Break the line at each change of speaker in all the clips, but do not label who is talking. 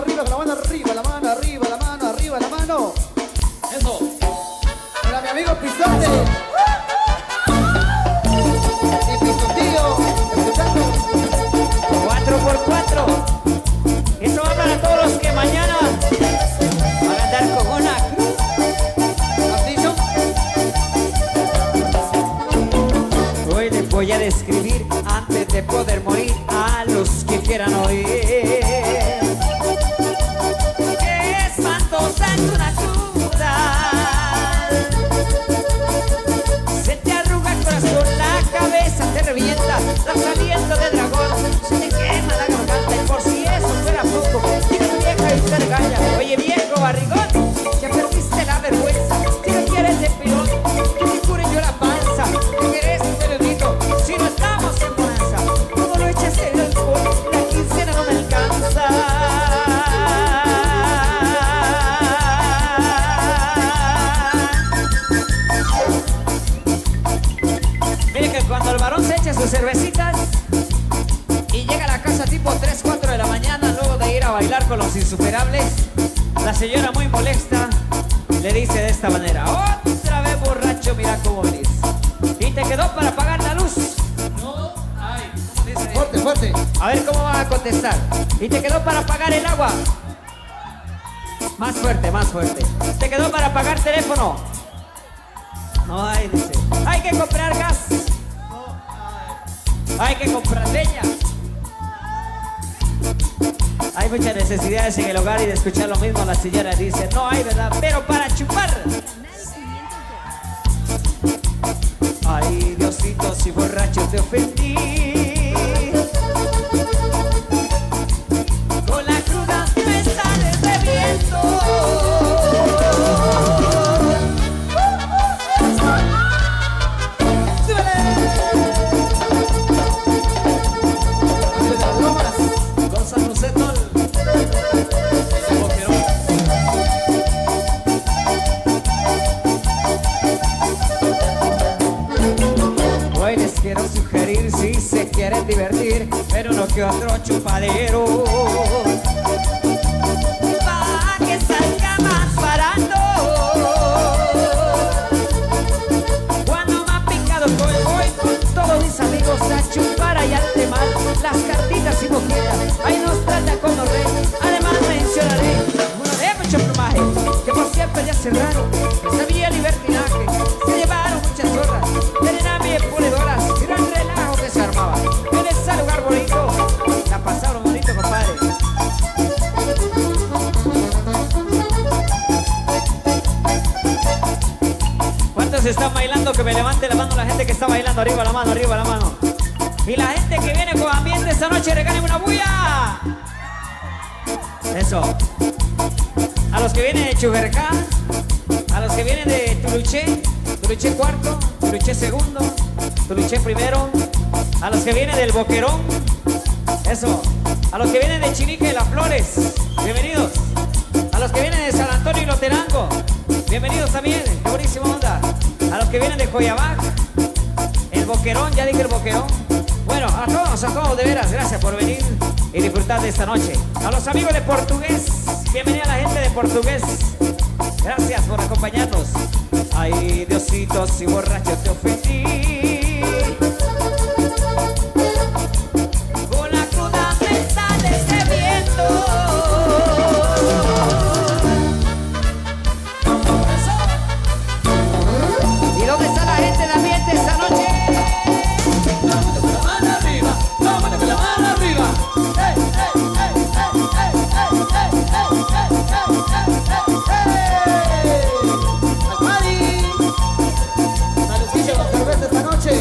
mano arriba, con la mano arriba, la mano arriba, la mano arriba, la mano. Eso. Para mi amigo Pisote. Y Pisotillo, escuchando.
4x4. Eso va para todos los que mañana van a andar con una cruz.
¿Castillo?
Hoy les voy a describir antes de poder morir a los que quieran oír. Qué espantosa es una cruda. Se te arruga el corazón, la cabeza te revienta, das aliento de dragón, se te quema la garganta y por si eso fuera poco, tienes vieja y te regaña. Oye viejo barrigón, ya perdiste la vergüenza, si no quieres de pilón, que te cure yo la panza, que eres un periodito, si no estamos en bonanza, todo lo eches en el alcohol, la quincena no me alcanza. Mire que cuando el varón se echa sus cervecitas y llega a la casa tipo 3, 4 de la mañana, luego de ir a bailar con los insuperables, la señora muy molesta le dice de esta manera: otra vez borracho, mira cómo venís. ¿Y te quedó para pagar la luz?
No.
Ay, ¿cómo dice?
Fuerte, fuerte.
A ver cómo va a contestar. ¿Y te quedó para pagar el agua? Más fuerte, más fuerte. ¿Te quedó para pagar teléfono? No hay, dice. Hay que comprar gas. Hay que comprar leña. Hay muchas necesidades en el hogar y de escuchar lo mismo la señora dice: no hay, ¿verdad? Pero para chupar. Ay, Diosito, si borracho te ofendí. Con la cruda me sales de viento. Hoy les quiero sugerir, si se quieren divertir, pero uno que otro chupadero, para que salga más barato. Cuando me ha picado voy con todos mis amigos a chupar allá al temal, las cartitas y boquitas, ahí nos trata con los reyes. Además mencionaré uno de mucho plumaje, que por siempre ya cerraron, sabía libertinaje, se llevaron muchas zorras, tenían bien pulidoras, y el relajo que se armaba, en ese lugar bonito, la pasaron bonito, compadre. ¿Cuántos están bailando? Que me levante la mano la gente que está bailando. Arriba la mano, arriba la mano. Y la gente que viene con ambiente esta noche, regalen una bulla. Eso. A los que vienen de Chubercá, a los que vienen de Tuluché, Tuluché cuarto, Tuluché segundo, Tuluché primero, a los que vienen del Boquerón, eso, a los que vienen de Chinique y Las Flores, bienvenidos. A los que vienen de San Antonio y Loterango, bienvenidos también, qué buenísima onda. A los que vienen de Coyabac, el Boquerón, ya dije el Boquerón. Bueno, a todos de veras, gracias por venir y disfrutar de esta noche. A los amigos de Portugués, bienvenida a la gente de Portugués. Gracias por acompañarnos. Ay, Diosito, si borracho te ofendí. Con la cruda me sales de viento. ¿Y dónde está la gente de ambiente esta noche?
Con la mano arriba, vámonos con la mano arriba. ¡Ey, ey, ey, ey, ey, ey, ey, ey, ey, ey! ¡Al party! ¡Saludcillo con cerveza esta noche!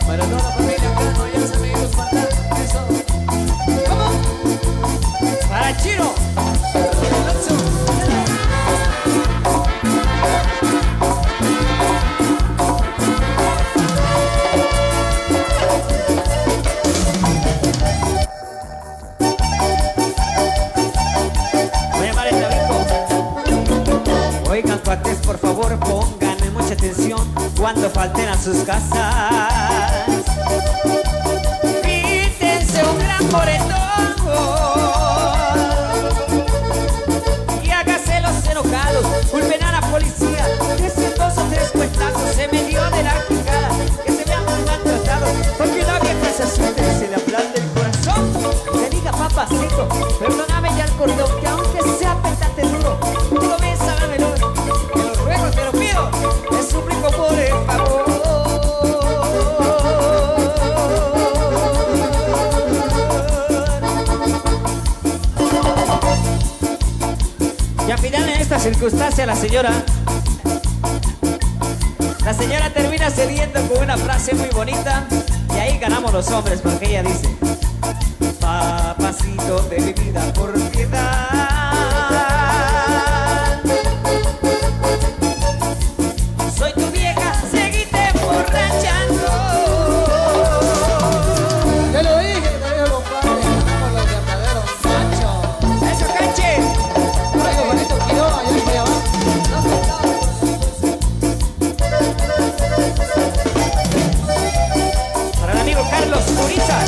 Para toda la familia, acá no ya se me iba a espantar. Eso. ¿Cómo?
Para el Chino. Voy a llamar el Tabico. Oigan, cuates, por favor, pónganme mucha atención cuando falten a sus casas. Quítense moretón. Y hágase los enojados, culpen a la policía, que si 2 o 3 cuentazos se me dio de la picada, que se vean muy maltratados, porque una vieja se asuste y se le ablande el corazón. Que diga papacito, perdóname ya el cordón, que aunque sea pétate duro, tú lo ves, sábamelo, te lo ruego, te lo pido, te suplico por el favor. Y al final en esta circunstancia la señora termina cediendo con una frase muy bonita y ahí ganamos los hombres porque ella dice: papacito de mi vida, por piedad, soy tu vieja, seguite emborrachando.
Te lo dije, compadre, ganamos los verdaderos machos.
¡Eso, canche!
Traigo bonito Quiroga, allá voy abajo.
Para el amigo Carlos Uriza.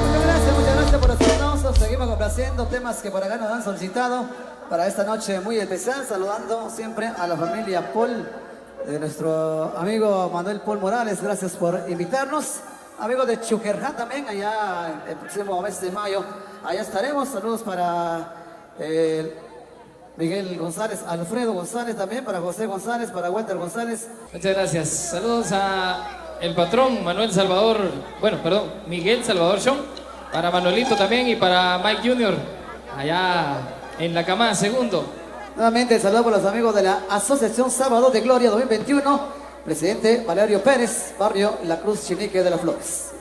Muchas gracias por los aplausos. Seguimos complaciendo temas que por acá nos han solicitado para esta noche muy especial. Saludando siempre a la familia Paul, de nuestro amigo Manuel Paul Morales. Gracias por invitarnos. Amigos de Chujerjá también, allá el próximo mes de mayo. Allá estaremos. Saludos para Miguel González, Alfredo González también, para José González, para Walter González.
Muchas gracias. Saludos a el patrón Manuel Salvador, Miguel Salvador Sean, para Manuelito también y para Mike Jr. allá en la cama segundo.
Nuevamente saludos por los amigos de la Asociación Sábado de Gloria 2021. Presidente Valerio Pérez, barrio La Cruz Chinique de las Flores.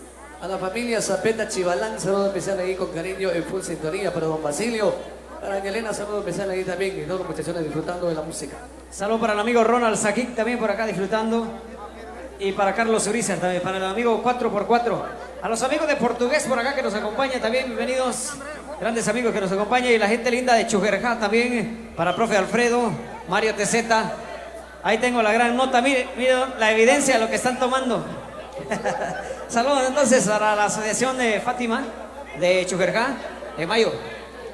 A la familia Zapeta Chivalán, saludo especial ahí con cariño en full sintonía para don Basilio. Para doña Elena, saludo especial ahí también y todos los muchachones disfrutando de la música.
Saludos para el amigo Ronald Saquic también por acá disfrutando. Y para Carlos Uriza también, para el amigo 4x4. A los amigos de Portugués por acá que nos acompañan también, bienvenidos. Grandes amigos que nos acompañan y la gente linda de Chujerjá también. Para profe Alfredo, Mario TZ. Ahí tengo la gran nota, miren la evidencia de lo que están tomando. Saludos entonces a la asociación de Fátima de Chujerjá, de Mayo.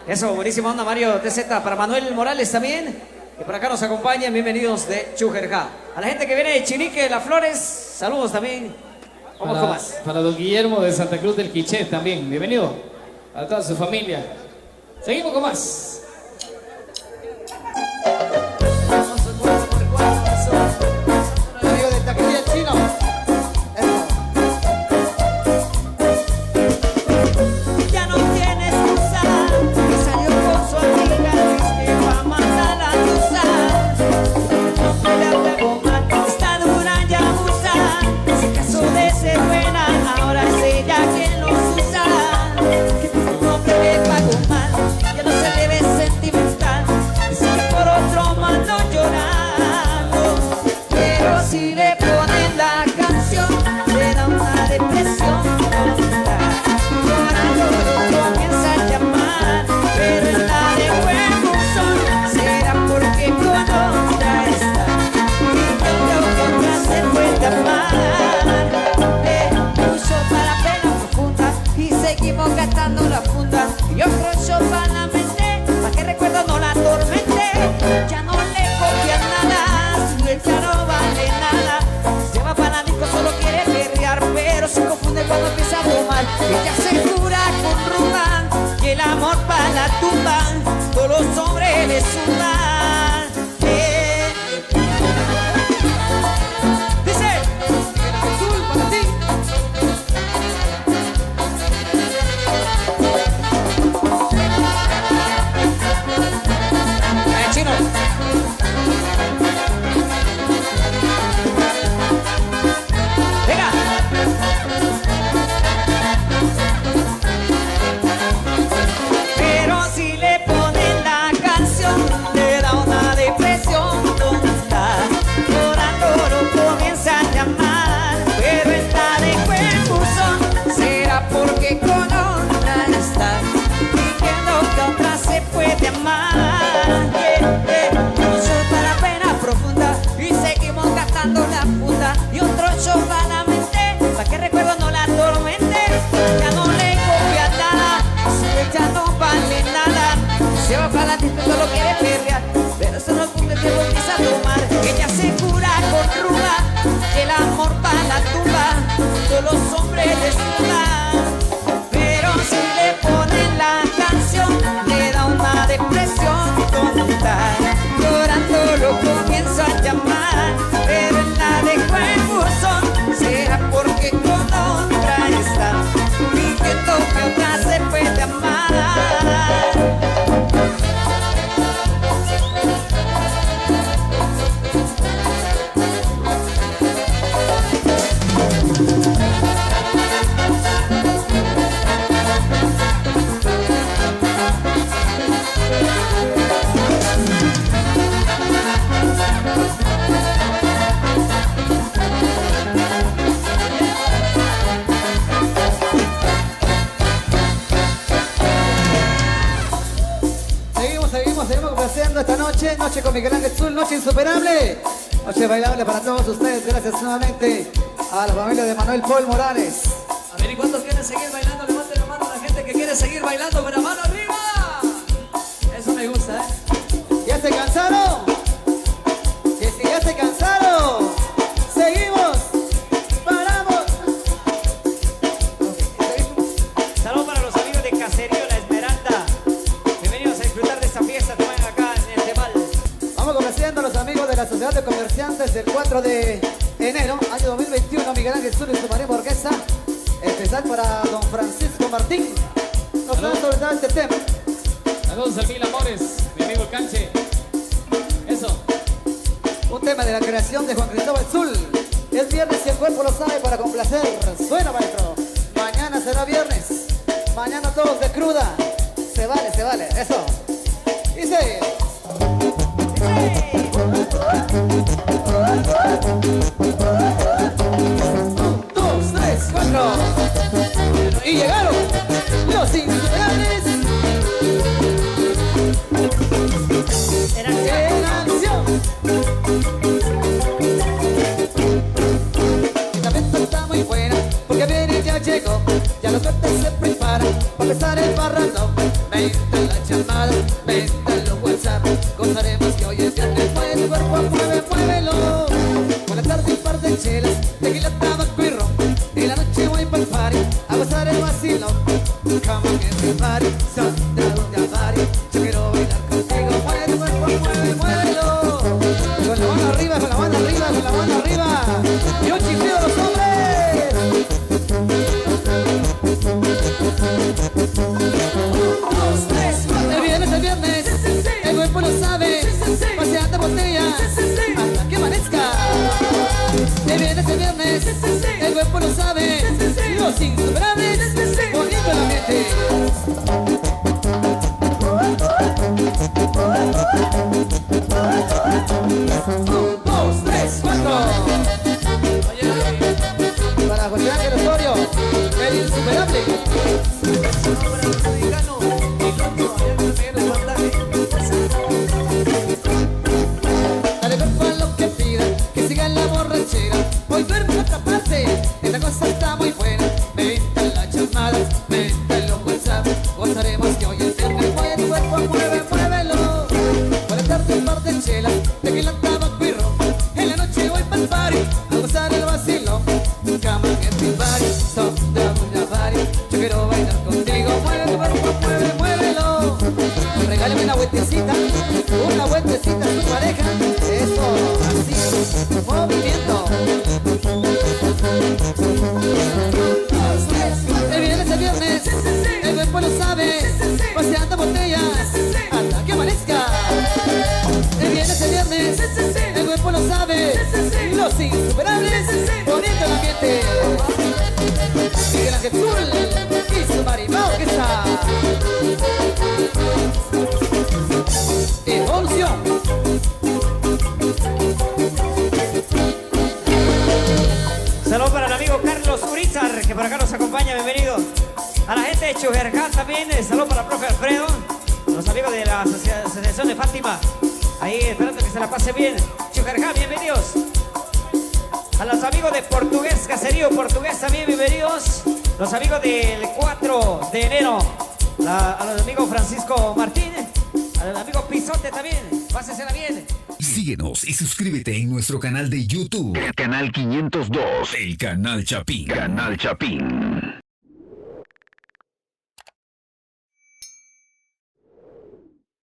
Eso, buenísima onda, Mario TZ. Para Manuel Morales también, que por acá nos acompañan, bienvenidos de Chujerjá. A la gente que viene de Chinique, de Las Flores, saludos también. Vamos con más.
Para don Guillermo de Santa Cruz del Quiché también, bienvenido a toda su familia. Seguimos con más.
Amigo de Taquería Chino.
Ya no tiene excusa, que salió con su amiga, es que va a matar a usar. La huevona está dura y abusa, se casó de ser buena, ahora es ella quien los usa. Que por un hombre que pagó mal, ya no se le ve sentimental, dice que por otro mando llorando. Pero si le ponen la canción, le da una depresión. Llorando comienza a llamar, pero está de buen buzón. Será porque con otra está y con otra se puede amar. Mucho para la pena profunda y seguimos gastando la funda. Y otro show para la mente, para que recuerdo no la atormente. Ya no le copian nada, su letra no vale nada. Se va para la disco, solo quiere perrear, pero se confunde cuando empieza a tomar. Ella asegura con rumba que el amor para la tumba, todos los hombres le sudan. Dice, azul para ti. Chino. Venga. Pero si le ponen la canción, le da una depresión tonta. Llorando lo comienza a llamar, pero está de buen buzón. Será porque con otra está, diciendo que otra se puede amar. Mucho para la pena profunda y seguimos gastando la funda. Y otro show para la mente, para que Ella se cura con ruda, el amor para la tumba, todos los hombres desnudan. Pero si le ponen la canción, le da una depresión tonta. Llorando lo comienzo a llamar, pero en la dejo en buzón. Será porque con otra está, fingiendo que otra se puede amar.
Seguimos complaciendo esta noche, noche con Miguel Ángel Zul, noche insuperable, noche bailable para todos ustedes. Gracias nuevamente a la familia de Manuel Paul Morales.
A ver, ¿y cuántos quieren seguir bailando? Levanten la mano a la gente que quiere seguir bailando con la mano arriba. Eso me gusta,
¿Ya se cansaron? Que si ya se cansaron, seguimos, paramos.
Saludos para los amigos de Caserío La Esmeralda. Bienvenidos a disfrutar de esta fiesta que van acá en el Temal.
Vamos complaciendo a los amigos de la Sociedad de Comerciantes del 4 de enero, año 2021, Miguel Ángel Zul y su María Borghesa. Especial para don Francisco Martín. Nos van a soltar este tema.
Saludos a Mil Amores, mi amigo el Canche. Eso.
Un tema de la creación de Juan Cristóbal Zul. Es viernes y el cuerpo lo sabe para complacer. Suena, maestro. Mañana será viernes. Mañana todos de cruda. Se vale. Eso. Dice. Un, dos, tres, cuatro. Y llegaron los insuperables. En acción. Esta fiesta está muy buena porque viene ya llegó. Ya los cortes se preparan para empezar el parrando. Vente las llamadas, vente los WhatsApp. Gozaremos que hoy es viernes, mueve tu cuerpo, muévelo. Por la tarde un par de chelas, tequila, tabaco y ron. Y la noche voy pa'l party a gozar el vacilo. Come on, everybody, Sandra, donde party. Yo quiero bailar contigo, mueve tu cuerpo, muévelo. Con la mano arriba, con la mano arriba, con la mano arriba. Y un chiflido a los hombres. Un, dos, tres, cuatro. El viernes, el cuerpo lo sabe. Paseando botellas hasta que amanezca. El viernes, el cuerpo lo sabe. Los insuperables, poniendo la mente. Un, dos, tres, cuatro. Para José Ángel Osorio, el insuperable. Dale cuerpo a lo que pida, que siga en la borrachera. Hoy duermo en otra parte, esta cosa está muy buena. Vente las llamadas, vente los WhatsApp. Gozaremos que hoy es viernes, mueve tu cuerpo, muévelo. Por la tarde un par de chelas, tequila, tabaco y ron. En la noche voy pa'l party, a gozar el vacilo. Come on, everybody, stop the party. Yo quiero bailar contigo, mueve tu cuerpo, muévelo. Regálame una vueltecita a tu pareja. Eso, así, movimiento. El viernes, el cuerpo lo sabe. Paseando botellas hasta que amanezca. El viernes, el cuerpo lo sabe. Los insuperables, poniendo el ambiente. Miguel Ángel Zul y su Marimao que está. Evolución.
Saludos para el amigo Carlos Urizar, que por acá nos acompaña, bienvenido. A la gente de Chujerján también, saludos para el profe Alfredo. Los amigos de la Asociación de Fátima, ahí esperando que se la pase bien. Chujerján, bienvenidos. A los amigos de Portugués, Caserío Portugués también, bienvenidos. Los amigos del 4 de enero, a los amigos Francisco Martínez, al amigo Pisote también, pásensela bien.
Síguenos y suscríbete en nuestro canal de YouTube. El canal 502. El canal Chapín. Canal Chapín.